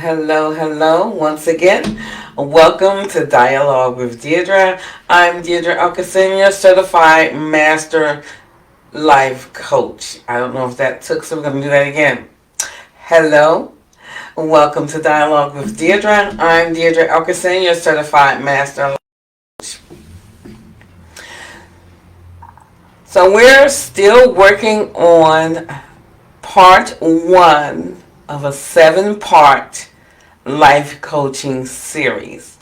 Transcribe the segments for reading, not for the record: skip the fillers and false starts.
hello once again. Welcome to Dialogue with Deirdra. I'm Deirdra Elkison, your certified master life coach. I don't know if that took, so we're going to do that again. Hello, welcome to Dialogue with Deirdra. I'm Deirdra Elkison, your certified master life coach. So we're still working on part one of a 7-part life coaching series.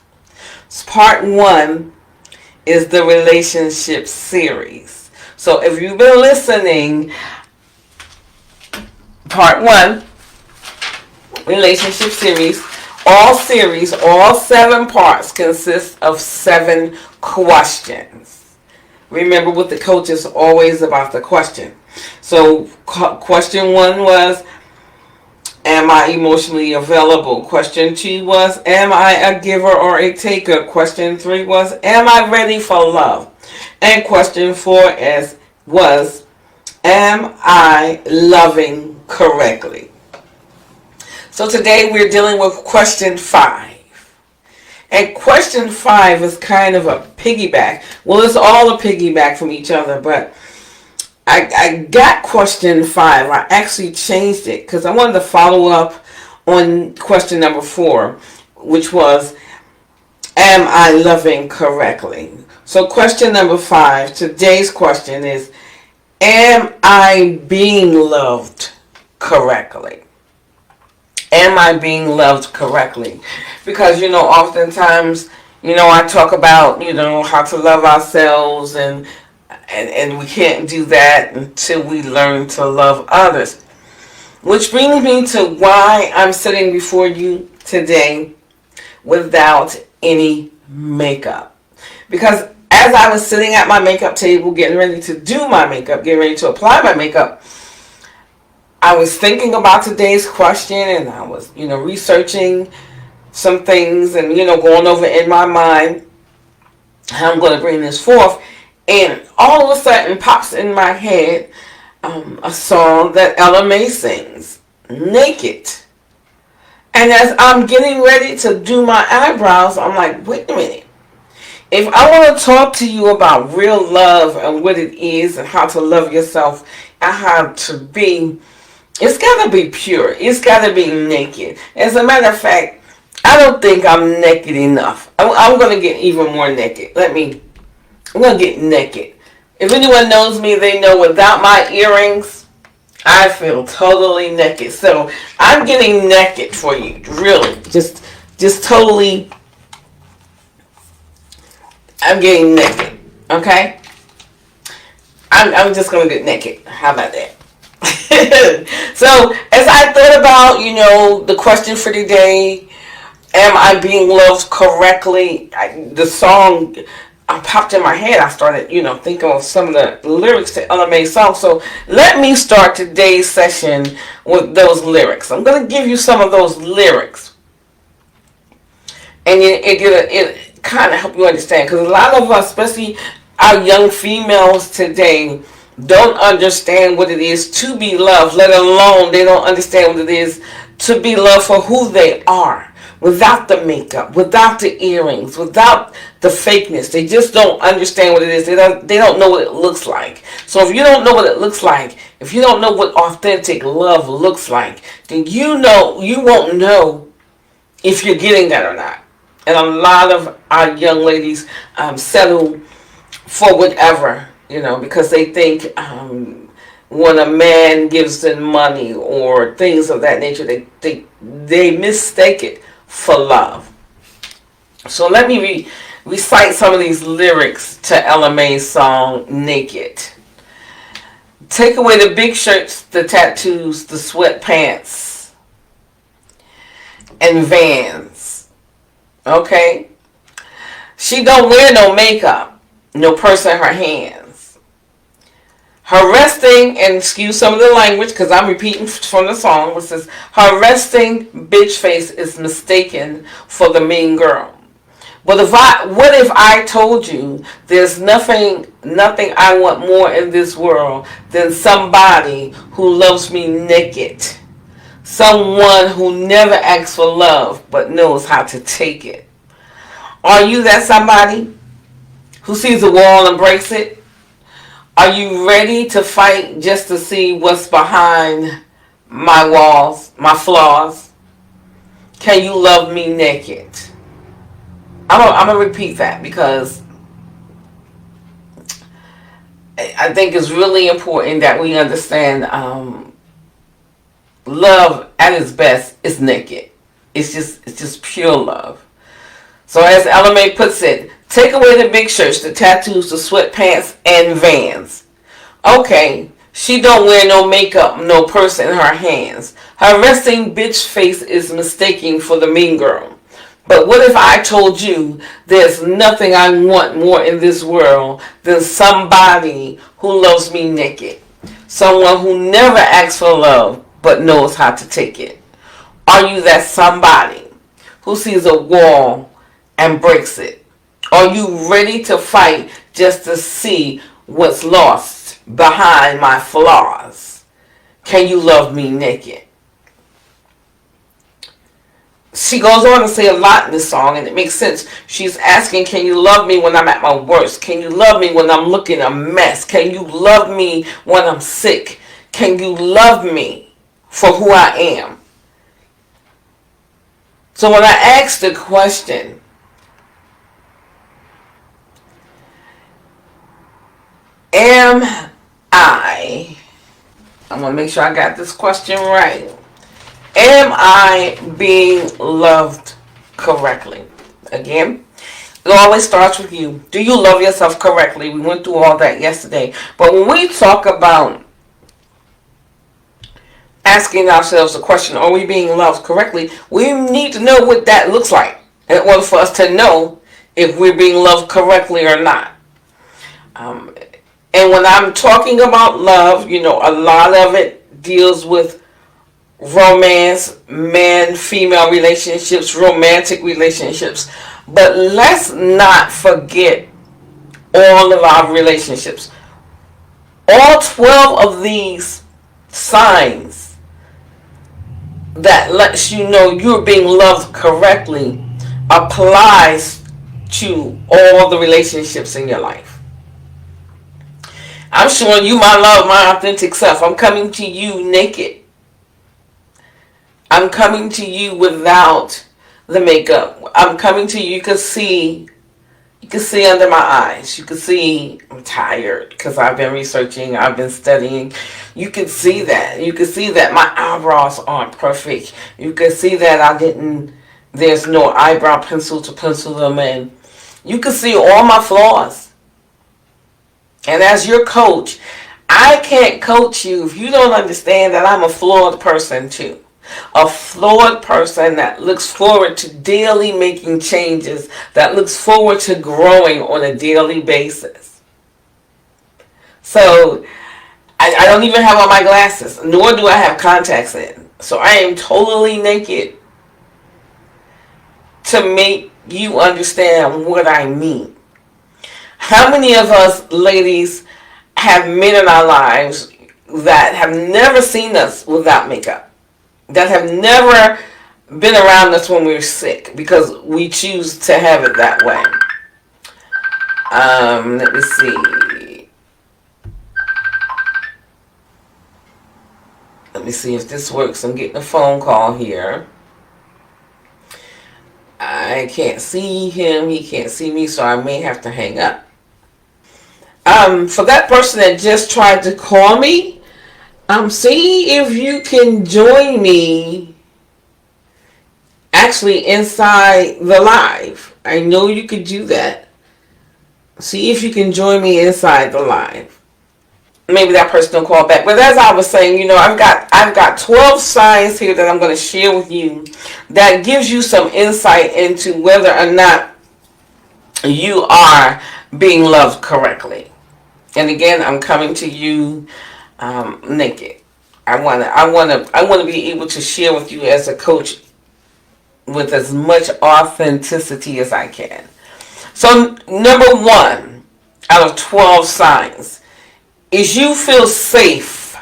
Part one is the relationship series. So if you've been listening, part one, relationship series, all 7 parts consist of 7 questions. Remember, with the coach is always about the question. So question 1 was, am I emotionally available? Question 2 was, am I a giver or a taker? Question 3 was, am I ready for love? And question 4 was, am I loving correctly? So today we're dealing with question 5. And question 5 is kind of a piggyback. Well, it's all a piggyback from each other, but I got question 5. I actually changed it because I wanted to follow up on question number 4, which was, am I loving correctly? So question number 5, today's question is, am I being loved correctly? Am I being loved correctly? Because, oftentimes, I talk about, how to love ourselves, and we can't do that until we learn to love others. Which brings me to why I'm sitting before you today without any makeup. Because as I was sitting at my makeup table, getting ready to do my makeup, getting ready to apply my makeup, I was thinking about today's question, and I was, researching some things and, going over in my mind how I'm going to bring this forth. And all of a sudden pops in my head a song that Ella May sings, Naked. And as I'm getting ready to do my eyebrows, I'm like, wait a minute. If I want to talk to you about real love and what it is and how to love yourself and how to be, it's got to be pure. It's got to be naked. As a matter of fact, I don't think I'm naked enough. I'm going to get even more naked. I'm going to get naked. If anyone knows me, they know without my earrings, I feel totally naked. So I'm getting naked for you. Really. Just totally. I'm getting naked. Okay? I'm just going to get naked. How about that? So as I thought about, the question for today, am I being loved correctly? The song popped in my head. I started, thinking of some of the lyrics to Ella May's song. So let me start today's session with those lyrics. I'm going to give you some of those lyrics. And it kind of help you understand. Because a lot of us, especially our young females today, don't understand what it is to be loved, let alone they don't understand what it is to be loved for who they are, without the makeup, without the earrings, without the fakeness. They just don't understand what it is. They don't know what it looks like. So if you don't know what it looks like, if you don't know what authentic love looks like, then you won't know if you're getting that or not. And a lot of our young ladies settle for whatever, because they think when a man gives them money or things of that nature, they mistake it for love. So let me recite some of these lyrics to Ella May's song, Naked. Take away the big shirts, the tattoos, the sweatpants, and Vans. Okay? She don't wear no makeup, no purse in her hands. Her resting, and excuse some of the language because I'm repeating from the song, which says, her resting bitch face is mistaken for the mean girl. But what if I told you there's nothing I want more in this world than somebody who loves me naked, Someone who never asks for love but knows how to take it. Are you that somebody who sees a wall and breaks it? Are you ready to fight just to see what's behind my walls, my flaws? Can you love me naked? I'm going to repeat that because I think it's really important that we understand love at its best is naked. It's just pure love. So as LMA puts it, take away the big shirts, the tattoos, the sweatpants, and Vans. Okay, she don't wear no makeup, no purse in her hands. Her resting bitch face is mistaken for the mean girl. But what if I told you there's nothing I want more in this world than somebody who loves me naked? Someone who never asks for love but knows how to take it. Are you that somebody who sees a wall and breaks it? Are you ready to fight just to see what's lost behind my flaws? Can you love me naked? She goes on to say a lot in this song, and it makes sense. She's asking, can you love me when I'm at my worst? Can you love me when I'm looking a mess? Can you love me when I'm sick? Can you love me for who I am? So when I ask the question, I'm going to make sure I got this question right. Am I being loved correctly? Again, it always starts with you. Do you love yourself correctly? We went through all that yesterday. But when we talk about asking ourselves the question, are we being loved correctly? We need to know what that looks like in order for us to know if we're being loved correctly or not. And when I'm talking about love, a lot of it deals with romance, man-female relationships, romantic relationships. But let's not forget all of our relationships. All 12 of these signs that lets you know you're being loved correctly applies to all the relationships in your life. I'm showing you my love, my authentic self. I'm coming to you naked. I'm coming to you without the makeup. I'm coming to you. You can see under my eyes. You can see I'm tired because I've been researching. I've been studying. You can see that. You can see that my eyebrows aren't perfect. You can see that there's no eyebrow pencil to pencil them in. You can see all my flaws. And as your coach, I can't coach you if you don't understand that I'm a flawed person too. A flawed person that looks forward to daily making changes, that looks forward to growing on a daily basis. So, I don't even have on my glasses, nor do I have contacts in. So I am totally naked to make you understand what I mean. How many of us ladies have men in our lives that have never seen us without makeup? That have never been around us when we were sick because we choose to have it that way. Let me see. Let me see if this works. I'm getting a phone call here. I can't see him. He can't see me, so I may have to hang up. For that person that just tried to call me, see if you can join me actually inside the live. I know you could do that. See if you can join me inside the live. Maybe that person will call back. But as I was saying, I've got 12 signs here that I'm going to share with you that gives you some insight into whether or not you are being loved correctly. And again, I'm coming to you naked. I want to be able to share with you as a coach with as much authenticity as I can. So number 1 out of 12 signs is you feel safe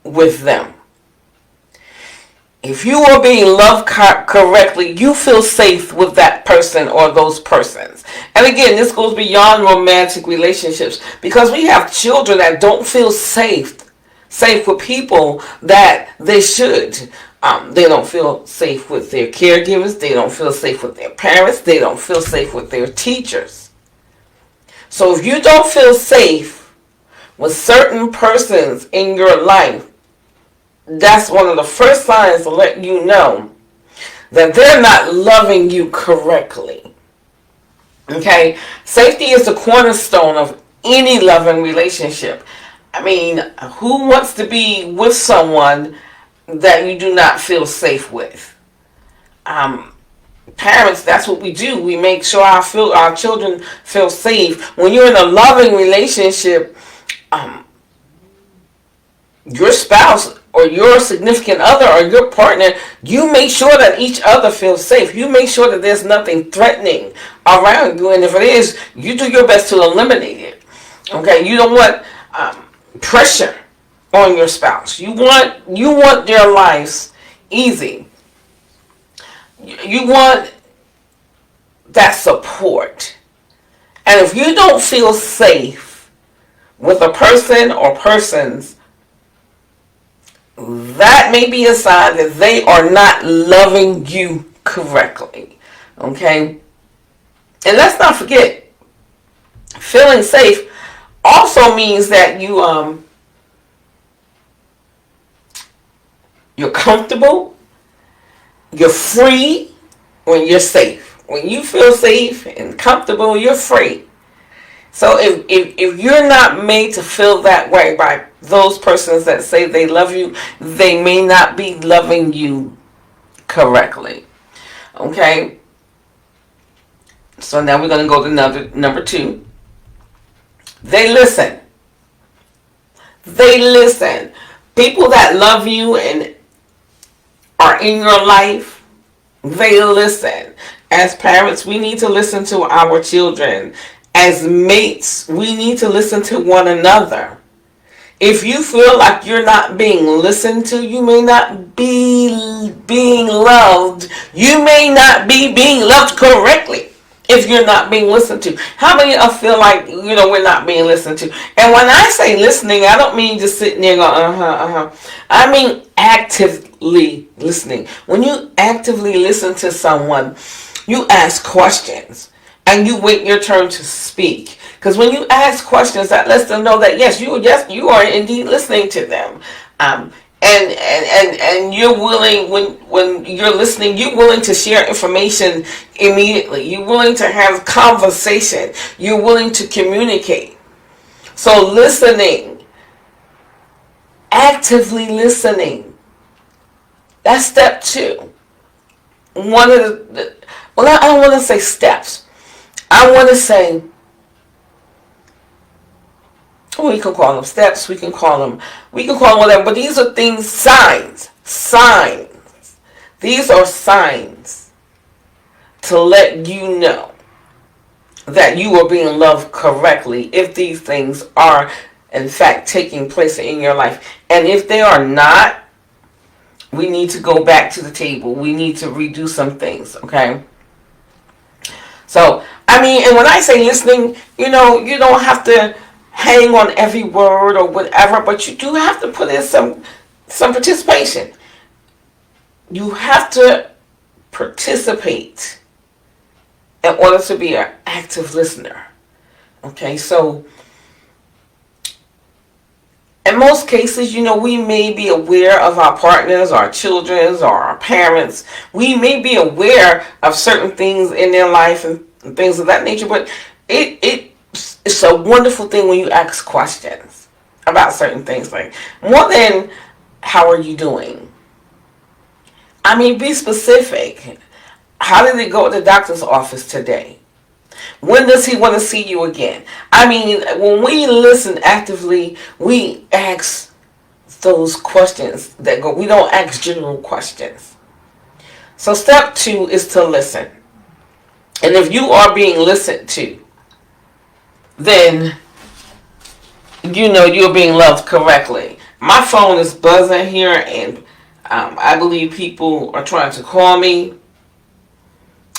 with them. If you are being loved correctly, you feel safe with that person or those persons. And again, this goes beyond romantic relationships, because we have children that don't feel safe with people that they should. They don't feel safe with their caregivers. They don't feel safe with their parents. They don't feel safe with their teachers. So if you don't feel safe with certain persons in your life, that's one of the first signs to let you know that they're not loving you correctly. Okay? Safety is the cornerstone of any loving relationship. I mean, who wants to be with someone that you do not feel safe with? Parents, that's what we do. We make sure our children feel safe. When you're in a loving relationship, your spouse or your significant other or your partner, you make sure that each other feels safe. You make sure that there's nothing threatening around you, and if it is, you do your best to eliminate it. Okay, you don't want pressure on your spouse. You want their lives easy. You want that support. And if you don't feel safe with a person or persons, that may be a sign that they are not loving you correctly. Okay? And let's not forget, feeling safe also means that you're comfortable, you're free when you're safe. When you feel safe and comfortable, you're free. So if you're not made to feel that way by those persons that say they love you, they may not be loving you correctly. Okay? So now we're going to go to number 2. They listen. They listen. People that love you and are in your life, they listen. As parents, we need to listen to our children. As mates, we need to listen to one another. If you feel like you're not being listened to, you may not be being loved. You may not be being loved correctly if you're not being listened to. How many of us feel like, we're not being listened to? And when I say listening, I don't mean just sitting there going, I mean actively listening. When you actively listen to someone, you ask questions and you wait your turn to speak. Because when you ask questions, that lets them know that yes, you are indeed listening to them. And you're willing, when you're listening, you're willing to share information immediately. You're willing to have conversation. You're willing to communicate. So listening, actively listening, that's step 2. One of the, well, I don't want to say steps. I want to say, we can call them steps, we can call them whatever, but these are things, signs. These are signs to let you know that you are being loved correctly if these things are in fact taking place in your life. And if they are not, we need to go back to the table. We need to redo some things, okay? So, and when I say listening, you don't have to hang on every word or whatever, but you do have to put in some participation. You have to participate in order to be an active listener. Okay, so in most cases, we may be aware of our partners, our children, or our parents. We may be aware of certain things in their life and things of that nature, but it's a wonderful thing when you ask questions about certain things, like more than how are you doing. Be specific. How did it go at the doctor's office today? When does he want to see you again? When we listen actively, we ask those questions we don't ask general questions. So step 2 is to listen. And if you are being listened to, then you're being loved correctly. My phone is buzzing here, and I believe people are trying to call me,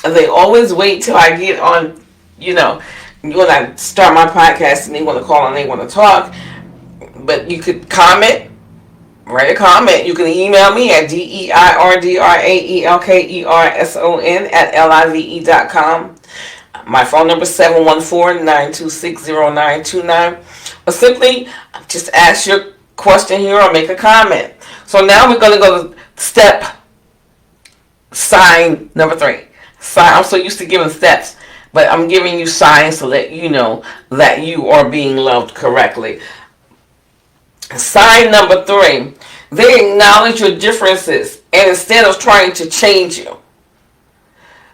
and they always wait till I get on, you know, when I start my podcast and they want to call and they want to talk. But you could comment, write a comment. You can email me at DeidraAkelkerson@live.com. My phone number is 714-926-0929. Or simply just ask your question here or make a comment. So now we're going to go to sign number 3. I'm so used to giving steps, but I'm giving you signs to let you know that you are being loved correctly. Sign number 3, they acknowledge your differences, and instead of trying to change you,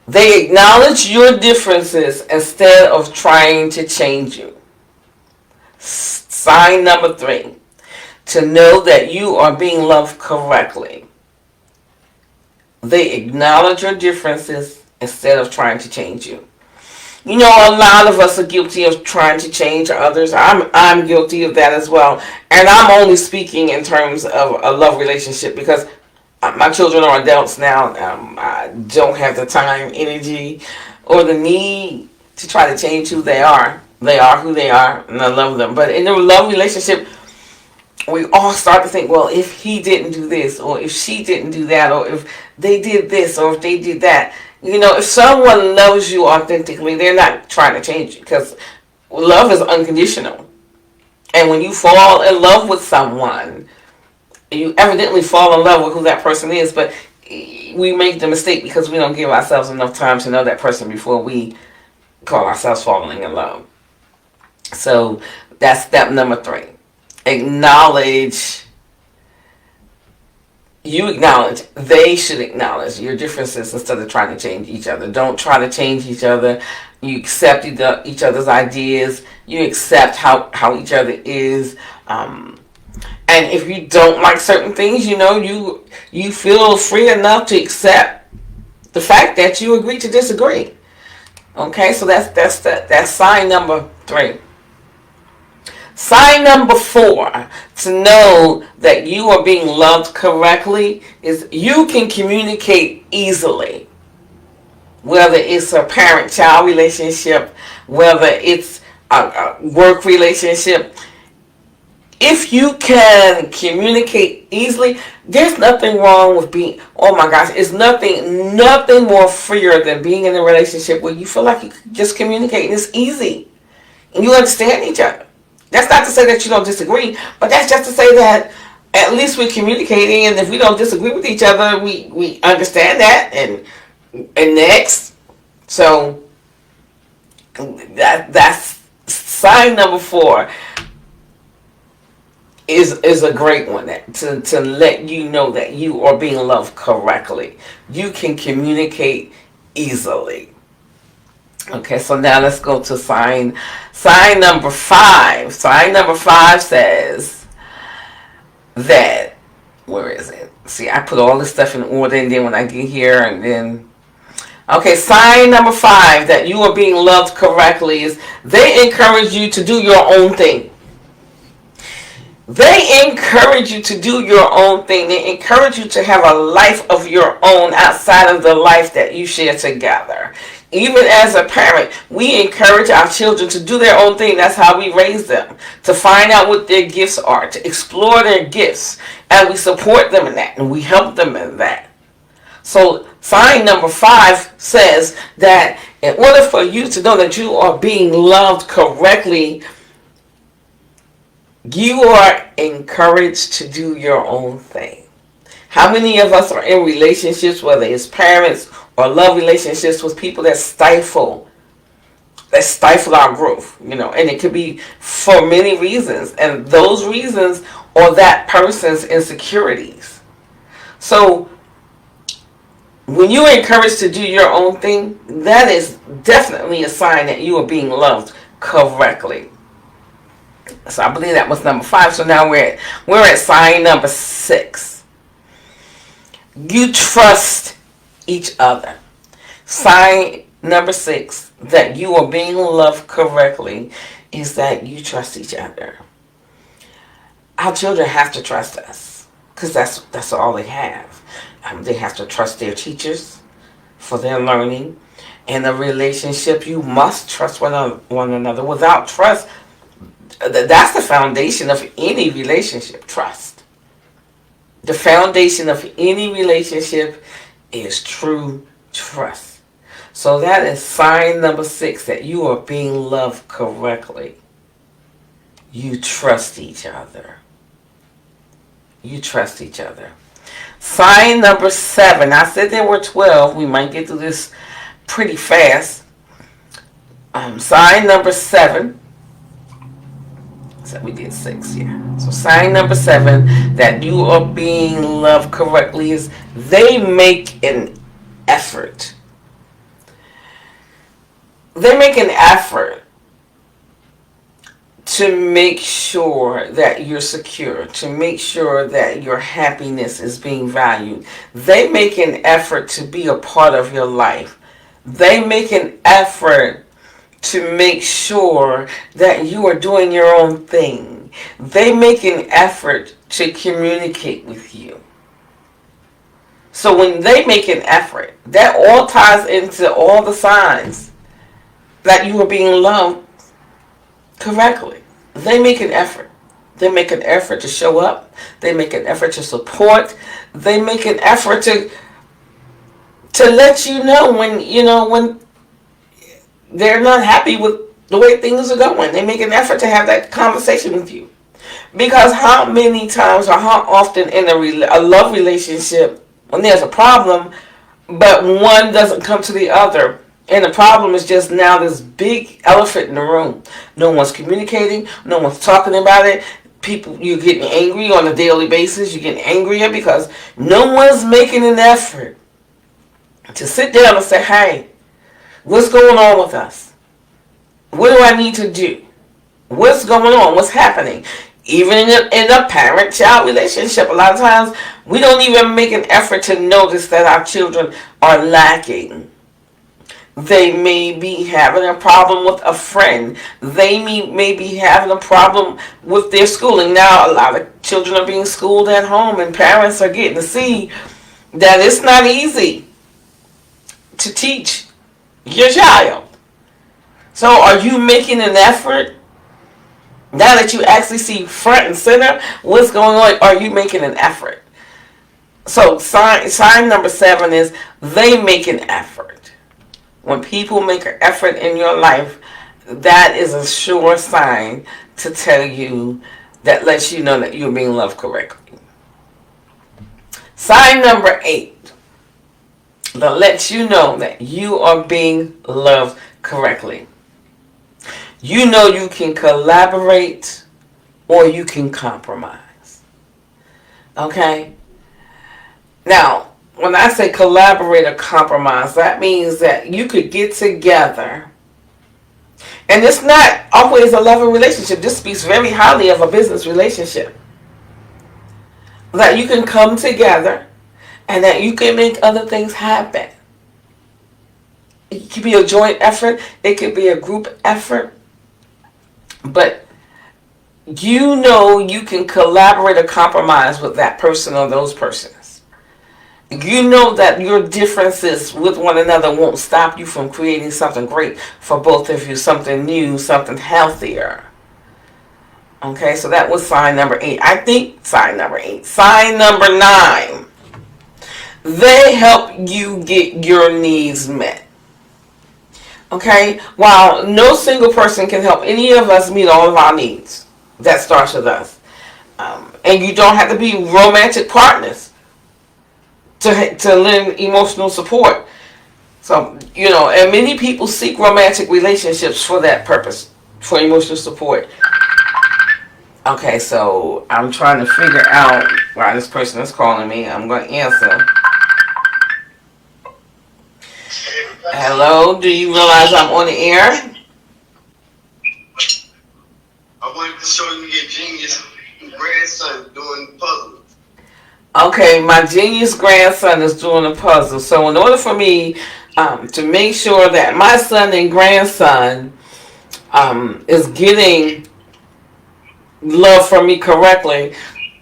they acknowledge your differences instead of trying to change you. Sign number 3, to know that you are being loved correctly. They acknowledge your differences instead of trying to change you. You know, a lot of us are guilty of trying to change others. I'm guilty of that as well. And I'm only speaking in terms of a love relationship because my children are adults now. I don't have the time, energy, or the need to try to change who they are. They are who they are, and I love them. But in a love relationship, we all start to think, well, if he didn't do this, or if she didn't do that, or if they did this, or if they did that. You know, if someone loves you authentically, they're not trying to change you because love is unconditional. And when you fall in love with someone, you evidently fall in love with who that person is, but we make the mistake because we don't give ourselves enough time to know that person before we call ourselves falling in love. So that's step number 3. They should acknowledge your differences instead of trying to change each other. Don't try to change each other. You accept each other's ideas. You accept how each other is. And if you don't like certain things, you know, you feel free enough to accept the fact that you agree to disagree. Okay, so that's sign number 3. Sign number 4, to know that you are being loved correctly, is you can communicate easily. Whether it's a parent-child relationship, whether it's a work relationship. If you can communicate easily, there's nothing wrong with being, oh my gosh, it's nothing more freer than being in a relationship where you feel like you can just communicate and it's easy. And you understand each other. That's not to say that you don't disagree, but that's just to say that at least we're communicating, and if we don't disagree with each other, we understand that, and next. So that's sign number 4 is a great one, to let you know that you are being loved correctly. You can communicate easily. Okay, so now let's go to sign number 5. Sign number 5 says that, where is it? See, I put all this stuff in order, and then when I get here, and then, okay, sign number 5 that you are being loved correctly is they encourage you to do your own thing. They encourage you to do your own thing. They encourage you to have a life of your own outside of the life that you share together. Even as a parent, we encourage our children to do their own thing. That's how we raise them. To find out what their gifts are. To explore their gifts. And we support them in that. And we help them in that. So sign number 5 says that in order for you to know that you are being loved correctly, you are encouraged to do your own thing. How many of us are in relationships, whether it's parents or love relationships, with people that stifle our growth, you know, and it could be for many reasons, and those reasons are that person's insecurities. So when you're encouraged to do your own thing, that is definitely a sign that you are being loved correctly. So I believe that was number 5. So now we're at sign number 6. You trust each other. Sign number 6 that you are being loved correctly is that you trust each other. Our children have to trust us. because that's all they have. They have to trust their teachers for their learning. In a relationship, you must trust one another. Without trust, that's the foundation of any relationship. Trust. The foundation of any relationship is true trust. So that is sign number 6, that you are being loved correctly. You trust each other. You trust each other. Sign number 7. I said there were 12. We might get through this pretty fast. Sign number 7. So we did 6, yeah. So sign number 7 that you are being loved correctly is they make an effort. They make an effort to make sure that you're secure, to make sure that your happiness is being valued. They make an effort to be a part of your life. They make an effort to make sure that you are doing your own thing. They make an effort to communicate with you. So when they make an effort, that all ties into all the signs that you are being loved correctly. They make an effort. They make an effort to show up. They make an effort to support. They make an effort to let you know when they're not happy with the way things are going. They make an effort to have that conversation with you. Because how many times or how often in a love relationship, when there's a problem, but one doesn't come to the other, and the problem is just now this big elephant in the room. No one's communicating. No one's talking about it. People, you're getting angry on a daily basis. You're getting angrier because no one's making an effort to sit down and say, hey, what's going on with us? What do I need to do? What's going on? What's happening? Even in a parent-child relationship, a lot of times we don't even make an effort to notice that our children are lacking. They may be having a problem with a friend. They may be having a problem with their schooling. Now, a lot of children are being schooled at home, and parents are getting to see that it's not easy to teach your child. So are you making an effort? Now that you actually see front and center what's going on, are you making an effort? So sign number 7 is they make an effort. When people make an effort in your life, that is a sure sign to tell you, that lets you know that you're being loved correctly. Sign number 8 that lets you know that you are being loved correctly. You know you can collaborate or you can compromise. Okay? Now, when I say collaborate or compromise, that means that you could get together. And it's not always a loving relationship. This speaks very highly of a business relationship. That you can come together and that you can make other things happen. It could be a joint effort. It could be a group effort. But you know you can collaborate or compromise with that person or those persons. You know that your differences with one another won't stop you from creating something great for both of you, something new, something healthier. Okay, so that was sign number 8. I think sign number 8. Sign number 9. They help you get your needs met. Okay, while no single person can help any of us meet all of our needs. That starts with us. And you don't have to be romantic partners to lend emotional support. So, and many people seek romantic relationships for that purpose, for emotional support. Okay, so I'm trying to figure out why this person is calling me. I'm going to answer. Hello, do you realize I'm on the air? I wanted to show you your genius grandson doing puzzles. Okay, my genius grandson is doing a puzzle. So in order for me to make sure that my son and grandson is getting love from me correctly,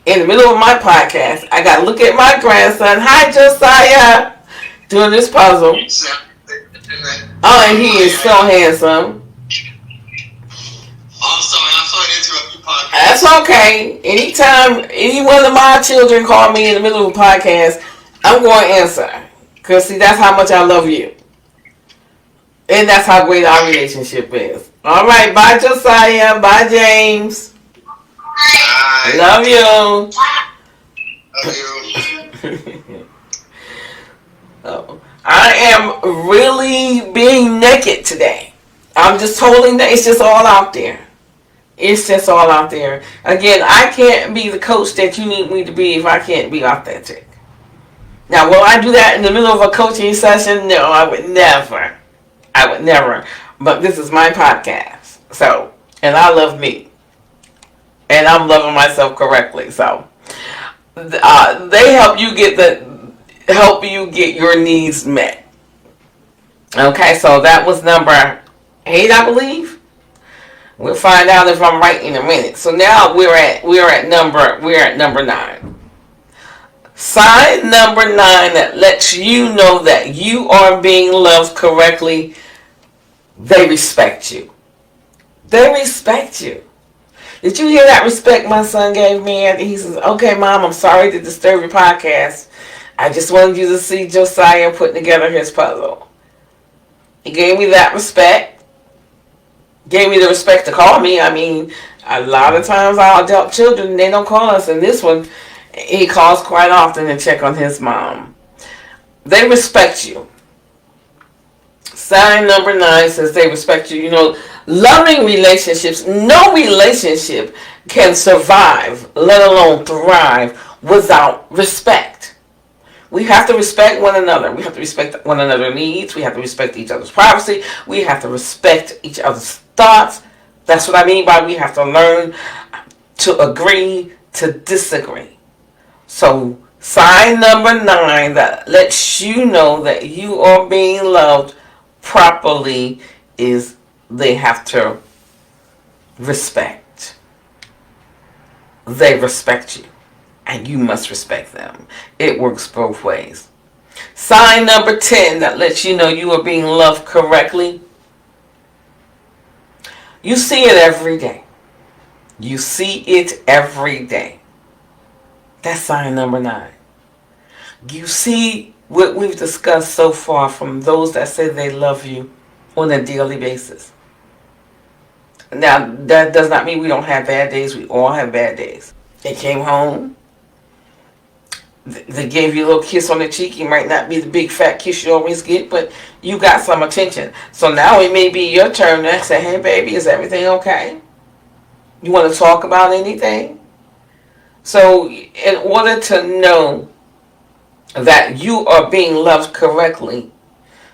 In the middle of my podcast, I got to look at my grandson. Hi, Josiah. Doing this puzzle. Oh, and he is so handsome. I'm sorry, I'm sorry to interrupt your podcast. That's okay. Anytime any one of my children call me in the middle of a podcast, I'm going to answer. Because, see, that's how much I love you. And that's how great our relationship is. All right. Bye, Josiah. Bye, James. Bye. Love you. Love you. Oh, I am really being naked today. I'm just totally naked. It's just all out there. It's just all out there. Again, I can't be the coach that you need me to be if I can't be authentic. Now, will I do that in the middle of a coaching session? No, I would never. I would never. But this is my podcast. So, and I love me. And I'm loving myself correctly. So, they help you get your needs met. Okay, so that was number 8, I believe. We'll find out if I'm right in a minute. So now we're at number 9. Sign number 9 that lets you know that you are being loved correctly. They respect you. They respect you. Did you hear that respect my son gave me? He says, "Okay, Mom, I'm sorry to disturb your podcast. I just wanted you to see Josiah putting together his puzzle." He gave me that respect. Gave me the respect to call me. I mean, a lot of times our adult children, they don't call us. And this one, he calls quite often to check on his mom. They respect you. Sign number 9 says they respect you. You know, loving relationships, no relationship can survive, let alone thrive, without respect. We have to respect one another. We have to respect one another's needs. We have to respect each other's privacy. We have to respect each other's thoughts. That's what I mean by we have to learn to agree to disagree. So, sign number 9 that lets you know that you are being loved properly is they have to respect. They respect you. And you must respect them. It works both ways. Sign number 10 that lets you know you are being loved correctly. You see it every day. You see it every day. That's sign number 9. You see what we've discussed so far from those that say they love you on a daily basis. Now, that does not mean we don't have bad days. We all have bad days. They came home. They gave you a little kiss on the cheek. It might not be the big fat kiss you always get, but you got some attention. So now it may be your turn to say, "Hey baby, is everything okay? You want to talk about anything?" So in order to know that you are being loved correctly,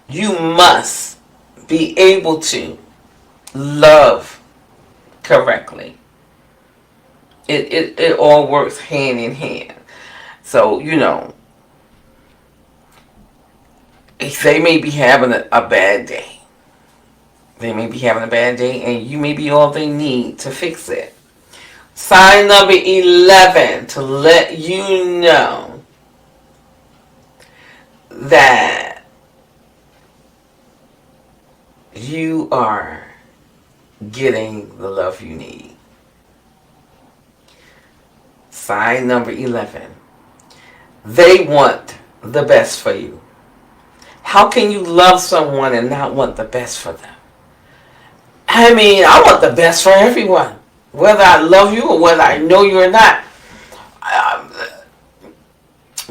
you must be able to love correctly. It all works hand in hand. So, you know, they may be having a bad day. They may be having a bad day, and you may be all they need to fix it. Sign number 11 to let you know that you are getting the love you need. Sign number 11. They want the best for you. How can you love someone and not want the best for them? I mean, I want the best for everyone. Whether I love you or whether I know you or not.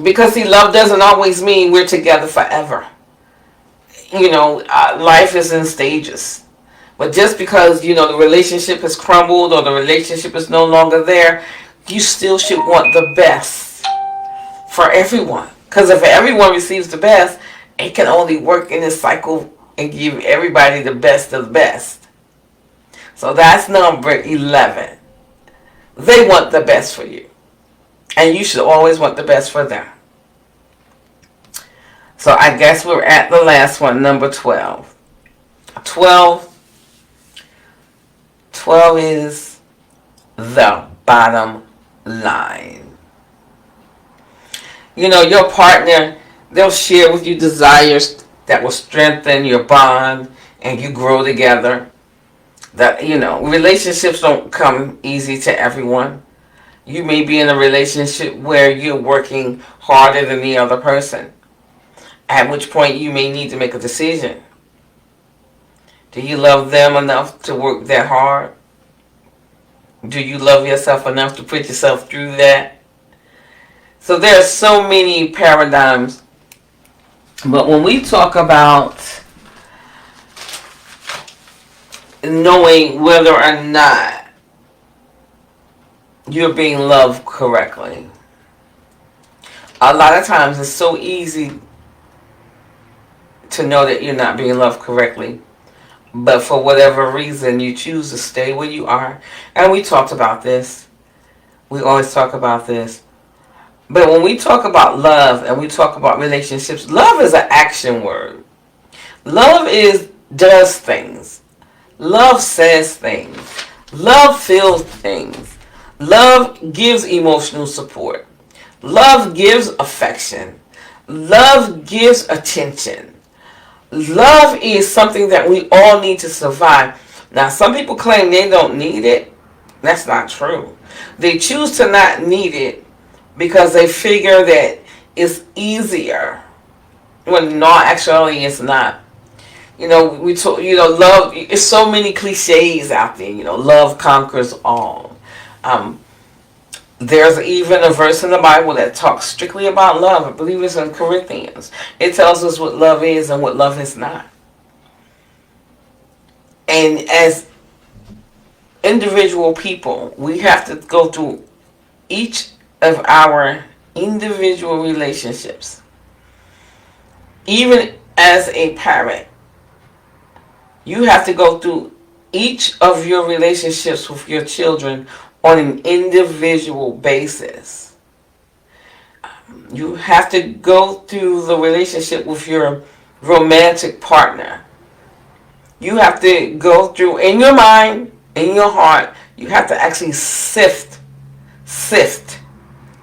Because see, love doesn't always mean we're together forever. You know, life is in stages. But just because, you know, the relationship has crumbled or the relationship is no longer there, you still should want the best for everyone. Because if everyone receives the best, it can only work in this cycle and give everybody the best of the best. So that's number 11. They want the best for you. And you should always want the best for them. So I guess we're at the last one, number 12. 12 is the bottom line. Your partner, they'll share with you desires that will strengthen your bond and you grow together. Relationships don't come easy to everyone. You may be in a relationship where you're working harder than the other person, at which point you may need to make a decision. Do you love them enough to work that hard? Do you love yourself enough to put yourself through that? So there are so many paradigms. But when we talk about knowing whether or not you're being loved correctly, a lot of times it's so easy to know that you're not being loved correctly. But for whatever reason, you choose to stay where you are. And we talked about this. We always talk about this. But when we talk about love and we talk about relationships, love is an action word. Love does things. Love says things. Love feels things. Love gives emotional support. Love gives affection. Love gives attention. Love is something that we all need to survive. Now, some people claim they don't need it. That's not true. They choose to not need it because they figure that it's easier. When no, actually it's not. Love. It's so many cliches out there. Love conquers all. There's even a verse in the Bible that talks strictly about love. I believe it's in Corinthians. It tells us what love is and what love is not. And as individual people, we have to go through each of our individual relationships. Even as a parent, you have to go through each of your relationships with your children on an individual basis. You have to go through the relationship with your romantic partner. You have to go through, in your mind, in your heart, you have to actually sift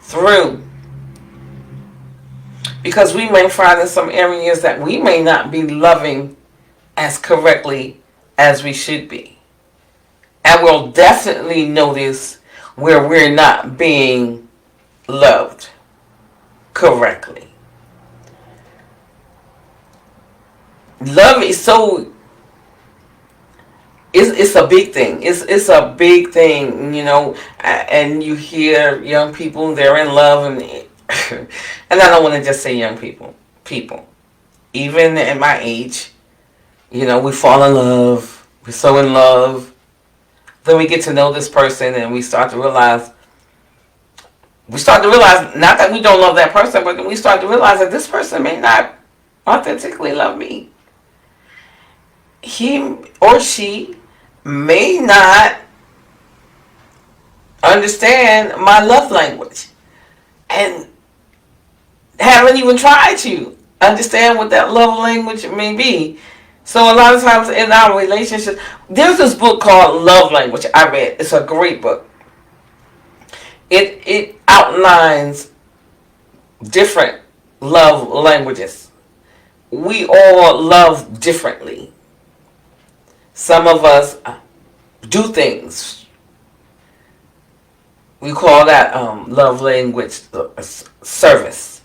through. Because we may find in some areas that we may not be loving as correctly as we should be. And we'll definitely notice where we're not being loved correctly. Love is so... It's a big thing. It's a big thing, and you hear young people, they're in love, and and I don't want to just say young people. Even at my age, we fall in love. We're so in love. Then we get to know this person and we start to realize not that we don't love that person, but then we start to realize that this person may not authentically love me. He or she may not understand my love language and haven't even tried to understand what that love language may be. So a lot of times in our relationships, there's this book called Love Language I read. It's a great book. It outlines different love languages. We all love differently. Some of us do things. We call that love language service.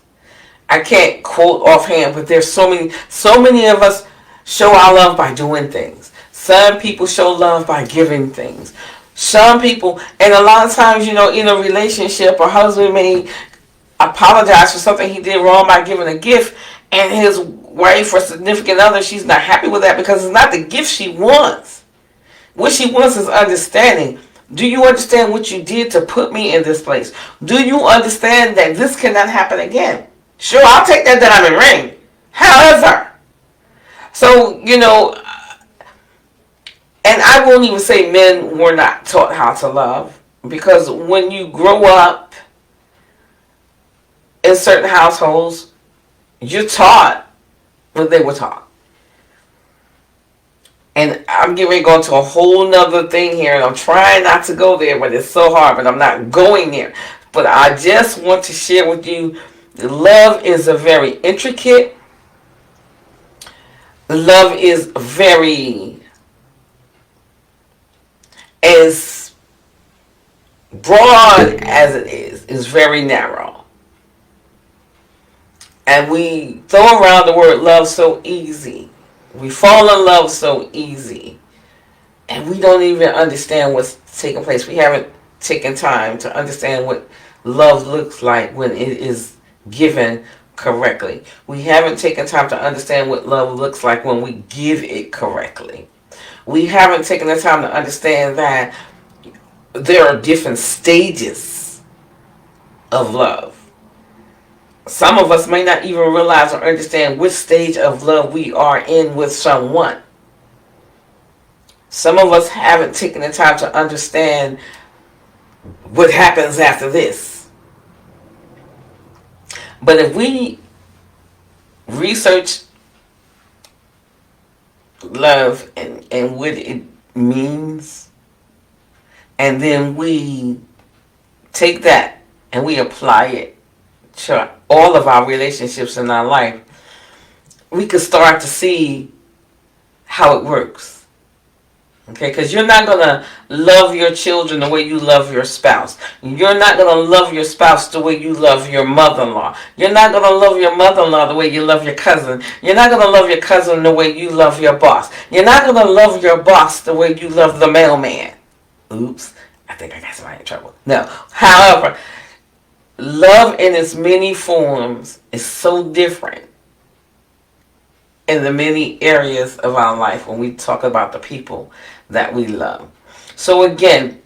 I can't quote offhand, but there's so many of us show our love by doing things. Some people show love by giving things. Some people, and a lot of times, in a relationship, a husband may apologize for something he did wrong by giving a gift, and his wife or significant other, she's not happy with that because it's not the gift she wants. What she wants is understanding. Do you understand what you did to put me in this place? Do you understand that this cannot happen again? Sure, I'll take that diamond ring. However, so, and I won't even say men were not taught how to love, because when you grow up in certain households, you're taught what they were taught. And I'm getting ready to go into a whole nother thing here, and I'm trying not to go there, but it's so hard, but I'm not going there. But I just want to share with you, love is a very intricate, love is very, as broad as it is very narrow. And we throw around the word love so easy. We fall in love so easy. And we don't even understand what's taking place. We haven't taken time to understand what love looks like when it is given correctly. We haven't taken time to understand what love looks like when we give it correctly. We haven't taken the time to understand that there are different stages of love. Some of us may not even realize or understand which stage of love we are in with someone. Some of us haven't taken the time to understand what happens after this. But if we research love and what it means, and then we take that and we apply it to all of our relationships in our life, we can start to see how it works. Okay, because you're not going to love your children the way you love your spouse. You're not going to love your spouse the way you love your mother-in-law. You're not going to love your mother-in-law the way you love your cousin. You're not going to love your cousin the way you love your boss. You're not going to love your boss the way you love the mailman. Oops, I think I got somebody in trouble. No, however, love in its many forms is so different in the many areas of our life when we talk about the people that we love. So again,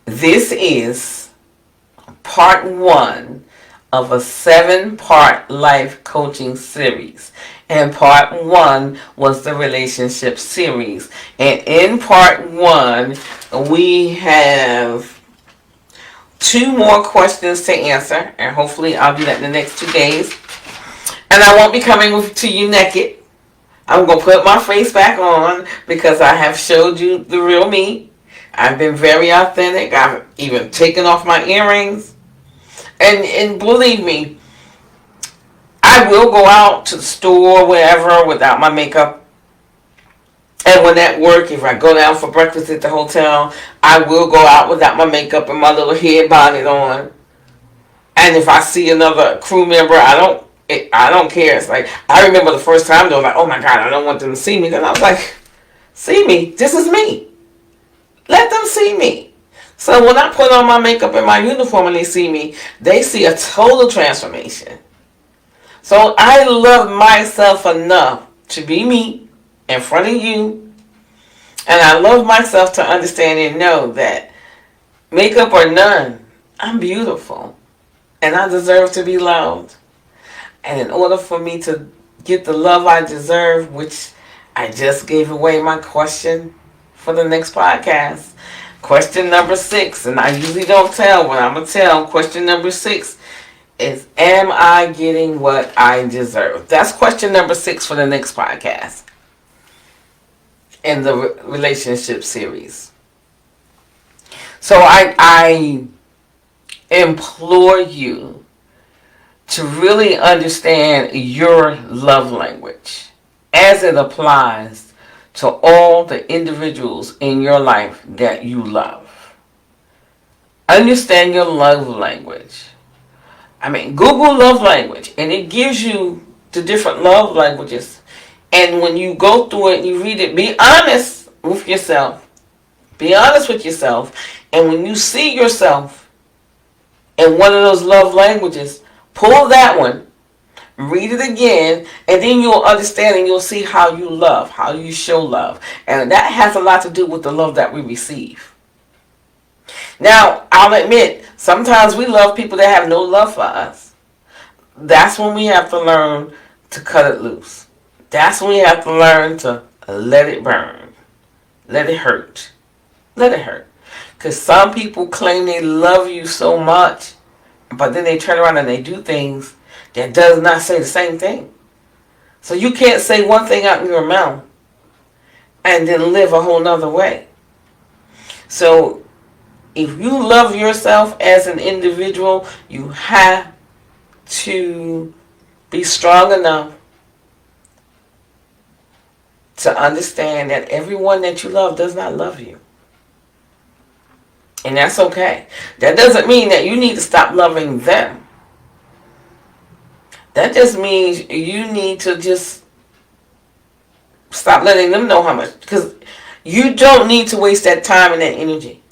this is part 1 of a 7-part life coaching series. And part 1 was the relationship series. And in part 1, we have 2 more questions to answer. And hopefully I'll do that in the next 2 days. And I won't be coming to you naked. I'm going to put my face back on because I have showed you the real me. I've been very authentic. I've even taken off my earrings. And believe me, I will go out to the store, wherever, without my makeup. And when at work, if I go down for breakfast at the hotel, I will go out without my makeup and my little head bonnet on. And if I see another crew member, I don't care. It's like, I remember the first time, they were like, oh my God, I don't want them to see me. Then I was like, see me. This is me. Let them see me. So when I put on my makeup and my uniform and they see me, they see a total transformation. So I love myself enough to be me in front of you. And I love myself to understand and know that makeup or none, I'm beautiful. And I deserve to be loved. And in order for me to get the love I deserve, which I just gave away my question for the next podcast. Question number 6, and I usually don't tell, but I'm going to tell. Question number 6 is, am I getting what I deserve? That's question number 6 for the next podcast in the relationship series. So I implore you to really understand your love language as it applies to all the individuals in your life that you love. Understand your love language. I mean, Google love language, and it gives you the different love languages. And when you go through it and you read it, be honest with yourself. Be honest with yourself. And when you see yourself in one of those love languages, pull that one, read it again, and then you'll understand and you'll see how you love, how you show love. And that has a lot to do with the love that we receive. Now, I'll admit, sometimes we love people that have no love for us. That's when we have to learn to cut it loose. That's when we have to learn to let it burn. Let it hurt. Let it hurt. Because some people claim they love you so much, but then they turn around and they do things that does not say the same thing. So you can't say one thing out in your mouth and then live a whole nother way. So if you love yourself as an individual, you have to be strong enough to understand that everyone that you love does not love you. And that's okay. That doesn't mean that you need to stop loving them. That just means you need to just stop letting them know how much. Because you don't need to waste that time and that energy.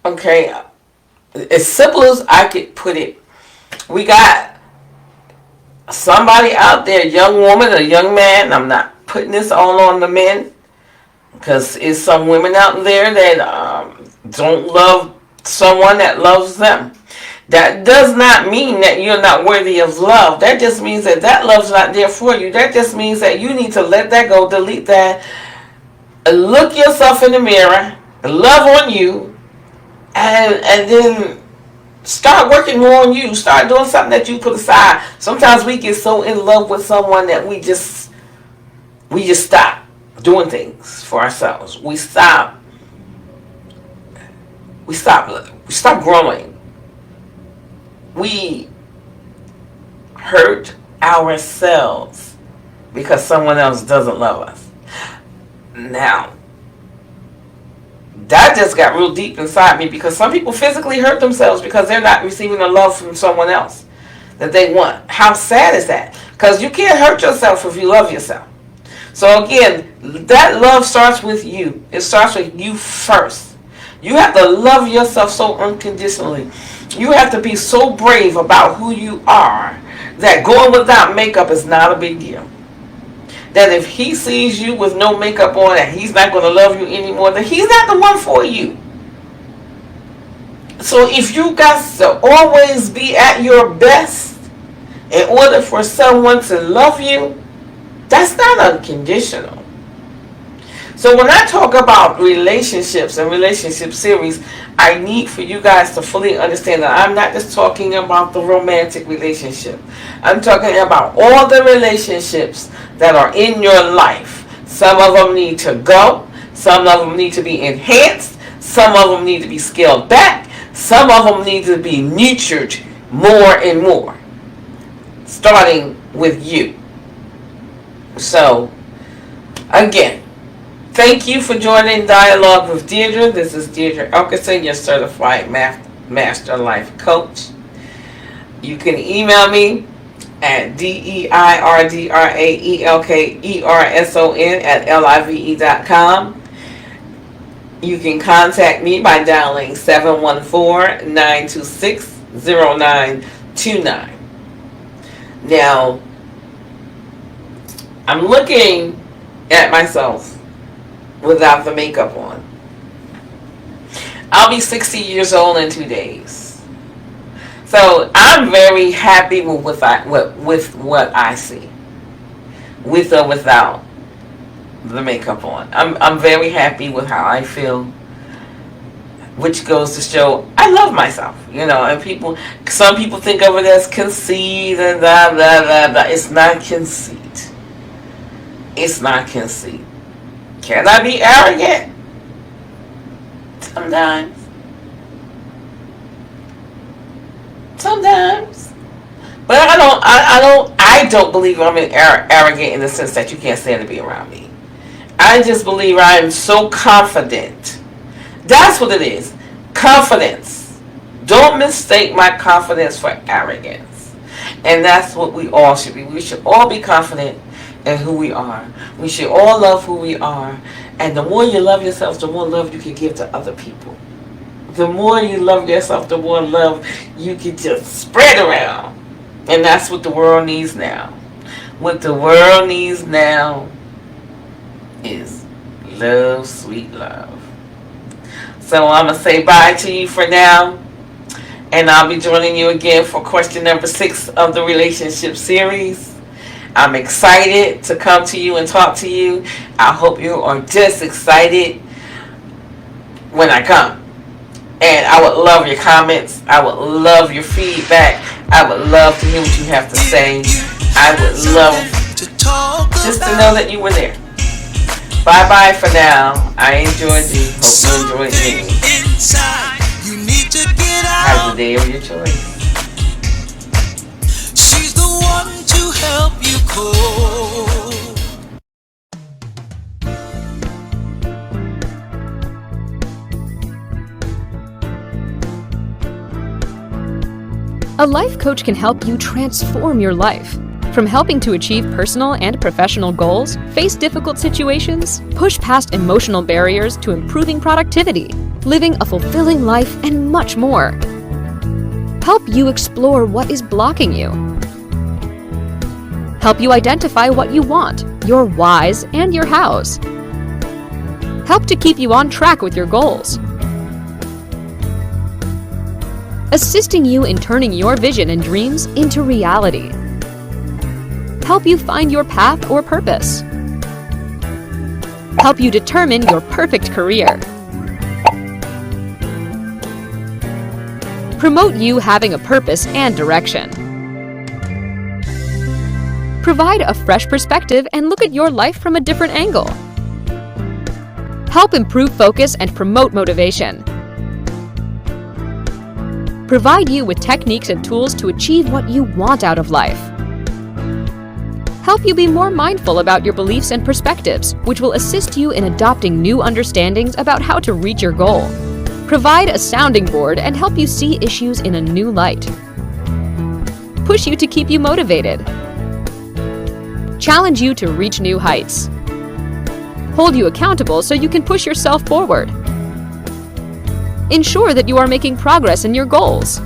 Okay? As simple as I could put it, we got somebody out there, a young woman, a young man. I'm not putting this all on the men, because there's some women out there that don't love someone that loves them. That does not mean that you're not worthy of love. That just means that that love's not there for you. That just means that you need to let that go, delete that, look yourself in the mirror, love on you, and then start working more on you. Start doing something that you put aside. Sometimes we get so in love with someone that we just stop doing things for ourselves. We stop growing. We hurt ourselves because someone else doesn't love us. Now, that just got real deep inside me, because some people physically hurt themselves because they're not receiving the love from someone else that they want. How sad is that? Because you can't hurt yourself if you love yourself. So again, that love starts with you. It starts with you first. You have to love yourself so unconditionally. You have to be so brave about who you are that going without makeup is not a big deal. That if he sees you with no makeup on and he's not going to love you anymore, then he's not the one for you. So if you got to always be at your best in order for someone to love you, that's not unconditional. So when I talk about relationships and relationship series, I need for you guys to fully understand that I'm not just talking about the romantic relationship. I'm talking about all the relationships that are in your life. Some of them need to go. Some of them need to be enhanced. Some of them need to be scaled back. Some of them need to be nurtured more and more. Starting with you. So, again, thank you for joining Dialogue with Deirdra. This is Deirdra Elkerson, your certified master life coach. You can email me at DeirdraElkerson@live.com. You can contact me by dialing 714-926-0929. Now, I'm looking at myself without the makeup on. I'll be 60 years old in 2 days. So I'm very happy with what I see, with or without the makeup on. I'm very happy with how I feel, which goes to show I love myself, and some people think of it as conceit and blah blah blah blah. It's not conceit. It's not conceit. Can I be arrogant? Sometimes. But I don't believe I'm arrogant in the sense that you can't stand to be around me. I just believe I am so confident. That's what it is. Confidence. Don't mistake my confidence for arrogance. And that's what we all should be. We should all be confident in who we are. We should all love who we are. And the more you love yourself, the more love you can give to other people. The more you love yourself, the more love you can just spread around. And that's what the world needs now. What the world needs now is love, sweet love. So I'm going to say bye to you for now. And I'll be joining you again for question number 6 of the relationship series. I'm excited to come to you and talk to you. I hope you are just excited when I come. And I would love your comments. I would love your feedback. I would love to hear what you have to say. I would love just to know that you were there. Bye bye for now. I enjoyed you. Hope you enjoyed me. Inside, you need to get Have the out. day of your choice. She's the one to help you cope. A life coach can help you transform your life. From helping to achieve personal and professional goals, face difficult situations, push past emotional barriers to improving productivity, living a fulfilling life, and much more. Help you explore what is blocking you. Help you identify what you want, your whys, and your hows. Help to keep you on track with your goals. Assisting you in turning your vision and dreams into reality. Help you find your path or purpose. Help you determine your perfect career. Promote you having a purpose and direction. Provide a fresh perspective and look at your life from a different angle. Help improve focus and promote motivation. Provide you with techniques and tools to achieve what you want out of life. Help you be more mindful about your beliefs and perspectives, which will assist you in adopting new understandings about how to reach your goal. Provide a sounding board and help you see issues in a new light. Push you to keep you motivated. Challenge you to reach new heights. Hold you accountable so you can push yourself forward. Ensure that you are making progress in your goals.